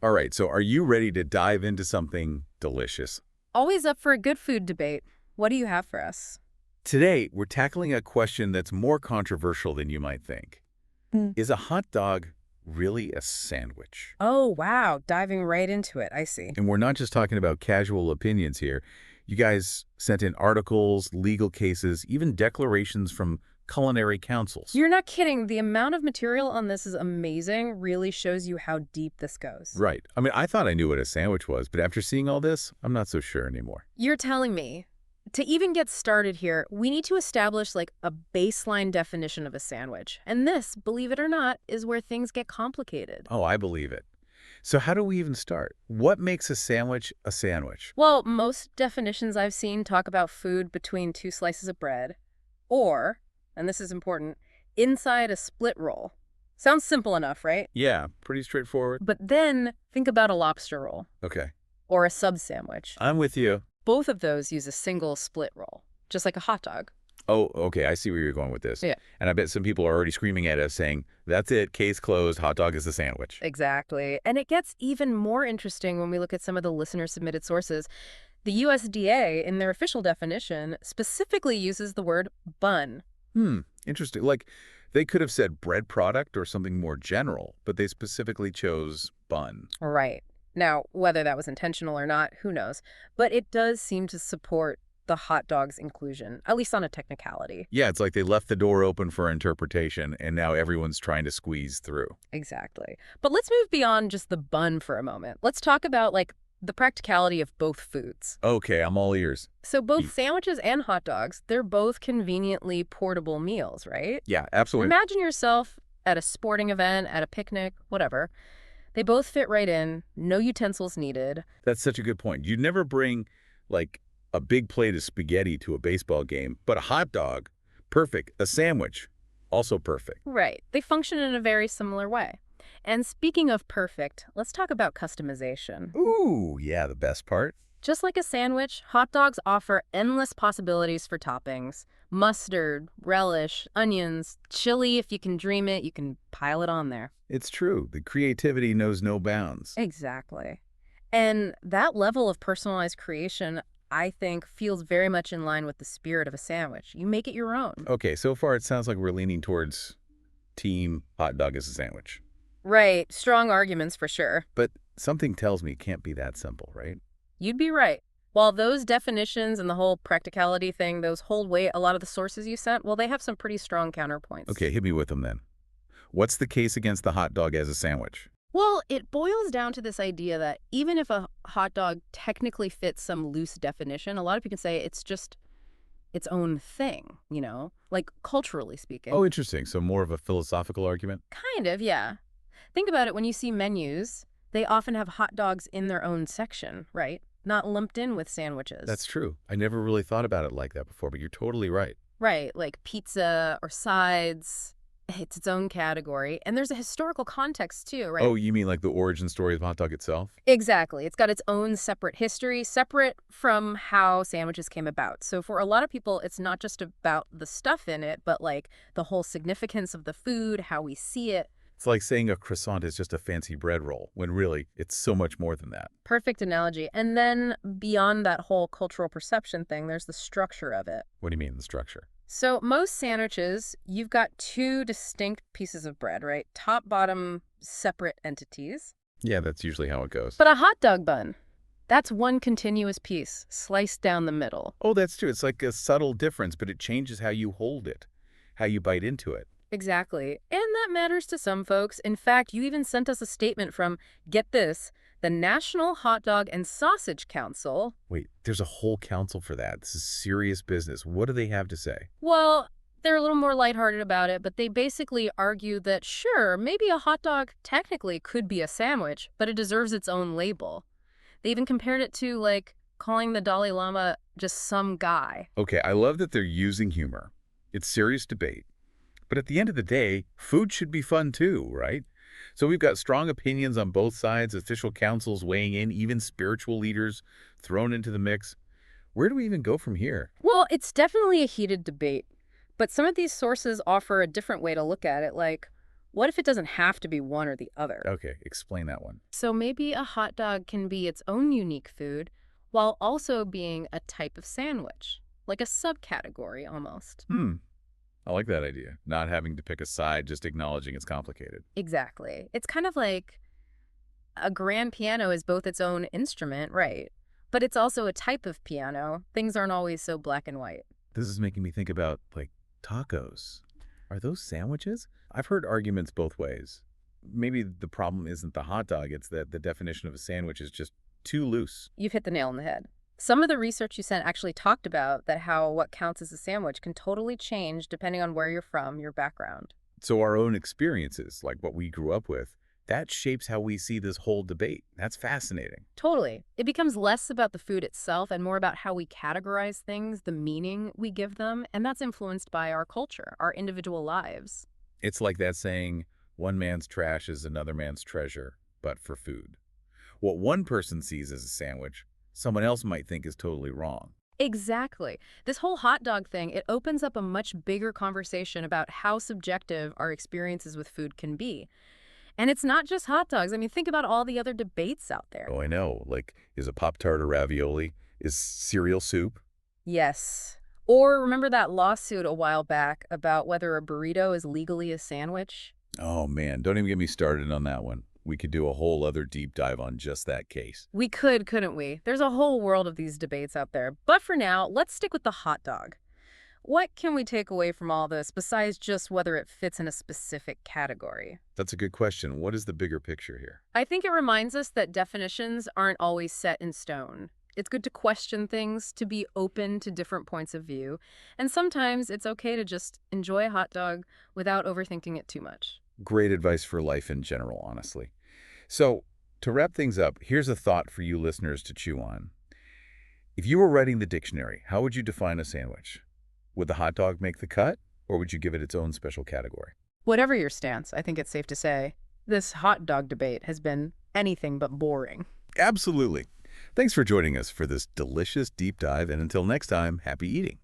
All right, so are you ready to dive into something delicious? Always up for a good food debate. What do you have for us? Today, we're tackling a question that's more controversial than you might think. Mm. Is a hot dog really a sandwich? Oh, wow. Diving right into it. I see. And we're not just talking about casual opinions here. You guys sent in articles, legal cases, even declarations from culinary councils. You're not kidding. The amount of material on this is amazing. Really shows you how deep this goes. Right. I mean, I thought I knew what a sandwich was, but after seeing all this, I'm not so sure anymore. You're telling me. To even get started here, we need to establish like a baseline definition of a sandwich. And this, believe it or not, is where things get complicated. Oh, I believe it. So how do we even start? What makes a sandwich a sandwich? Well, most definitions I've seen talk about food between two slices of bread, or, and this is important, inside a split roll. Sounds simple enough, right? Yeah, pretty straightforward. But then think about a lobster roll Okay. or a sub sandwich. I'm with you. Both of those use a single split roll, just like a hot dog. Oh, okay. I see where you're going with this. Yeah. And I bet some people are already screaming at us saying, that's it, case closed, hot dog is a sandwich. Exactly. And it gets even more interesting when we look at some of the listener-submitted sources. The USDA, in their official definition, specifically uses the word bun. Interesting. Like, they could have said bread product or something more general, but they specifically chose bun. Right. Now, whether that was intentional or not, who knows? But it does seem to support the hot dog's inclusion, at least on a technicality. Yeah, it's like they left the door open for interpretation, and now everyone's trying to squeeze through. Exactly. But let's move beyond just the bun for a moment. Let's talk about, like, the practicality of both foods. Okay, I'm all ears. So both sandwiches and hot dogs, they're both conveniently portable meals, right? Yeah, absolutely. Imagine yourself at a sporting event, at a picnic, whatever. They both fit right in, no utensils needed. That's such a good point. You'd never bring, like, a big plate of spaghetti to a baseball game, but a hot dog, perfect. A sandwich, also perfect. Right. They function in a very similar way. And speaking of perfect, let's talk about customization. Ooh, yeah, the best part. Just like a sandwich, hot dogs offer endless possibilities for toppings. Mustard, relish, onions, chili, if you can dream it, you can pile it on there. It's true. The creativity knows no bounds. Exactly. And that level of personalized creation, I think, feels very much in line with the spirit of a sandwich. You make it your own. Okay, so far it sounds like we're leaning towards team hot dog as a sandwich. Right. Strong arguments for sure. But something tells me it can't be that simple, right? You'd be right. While those definitions and the whole practicality thing, those hold weight, a lot of the sources you sent, well, they have some pretty strong counterpoints. Okay, hit me with them then. What's the case against the hot dog as a sandwich? Well, it boils down to this idea that even if a hot dog technically fits some loose definition, a lot of people say it's just its own thing, like culturally speaking. Oh, interesting. So more of a philosophical argument? Kind of, yeah. Think about it. When you see menus, they often have hot dogs in their own section, right? Not lumped in with sandwiches. That's true. I never really thought about it like that before, but you're totally right. Right, like pizza or sides. It's its own category. And there's a historical context too, right? Oh, you mean like the origin story of the hot dog itself? Exactly. It's got its own separate history, separate from how sandwiches came about. So for a lot of people, it's not just about the stuff in it, but like the whole significance of the food, how we see it. It's like saying a croissant is just a fancy bread roll, when really, it's so much more than that. Perfect analogy. And then beyond that whole cultural perception thing, there's the structure of it. What do you mean, the structure? So most sandwiches, you've got two distinct pieces of bread, right? Top, bottom, separate entities. Yeah, that's usually how it goes. But a hot dog bun, that's one continuous piece, sliced down the middle. Oh, that's true. It's like a subtle difference, but it changes how you hold it, how you bite into it. Exactly. And that matters to some folks. In fact, you even sent us a statement from, get this, the National Hot Dog and Sausage Council. Wait, there's a whole council for that. This is serious business. What do they have to say? Well, they're a little more lighthearted about it, but they basically argue that, sure, maybe a hot dog technically could be a sandwich, but it deserves its own label. They even compared it to, like, calling the Dalai Lama just some guy. Okay, I love that they're using humor. It's serious debate. But at the end of the day, food should be fun too, right? So we've got strong opinions on both sides, official councils weighing in, even spiritual leaders thrown into the mix. Where do we even go from here? Well, it's definitely a heated debate, but some of these sources offer a different way to look at it, like, What if it doesn't have to be one or the other? Okay, explain that one. So maybe a hot dog can be its own unique food while also being a type of sandwich, like a subcategory almost. Hmm, I like that idea. Not having to pick a side, just acknowledging it's complicated. Exactly. It's kind of like a grand piano is both its own instrument, right? But it's also a type of piano. Things aren't always so black and white. This is making me think about, like, tacos. Are those sandwiches? I've heard arguments both ways. Maybe the problem isn't the hot dog, it's that the definition of a sandwich is just too loose. You've hit the nail on the head. Some of the research you sent actually talked about that how what counts as a sandwich can totally change depending on where you're from, your background. So our own experiences, like what we grew up with, that shapes how we see this whole debate. That's fascinating. Totally. It becomes less about the food itself and more about how we categorize things, the meaning we give them, and that's influenced by our culture, our individual lives. It's like that saying, one man's trash is another man's treasure, but for food. What one person sees as a sandwich, someone else might think is totally wrong. Exactly. This whole hot dog thing, it opens up a much bigger conversation about how subjective our experiences with food can be. And it's not just hot dogs. I mean, think about all the other debates out there. Oh, I know. Like, is a Pop-Tart a ravioli? Is cereal soup? Yes. Or remember that lawsuit a while back about whether a burrito is legally a sandwich? Oh, man, don't even get me started on that one. We could do a whole other deep dive on just that case. We could, couldn't we? There's a whole world of these debates out there. But for now, let's stick with the hot dog. What can we take away from all this besides just whether it fits in a specific category? That's a good question. What is the bigger picture here? I think it reminds us that definitions aren't always set in stone. It's good to question things, to be open to different points of view, and sometimes it's okay to just enjoy a hot dog without overthinking it too much. Great advice for life in general, honestly. So, to wrap things up, here's a thought for you listeners to chew on. If you were writing the dictionary, how would you define a sandwich? Would the hot dog make the cut, or would you give it its own special category? Whatever your stance, I think it's safe to say, this hot dog debate has been anything but boring. Absolutely. Thanks for joining us for this delicious deep dive, and until next time, happy eating.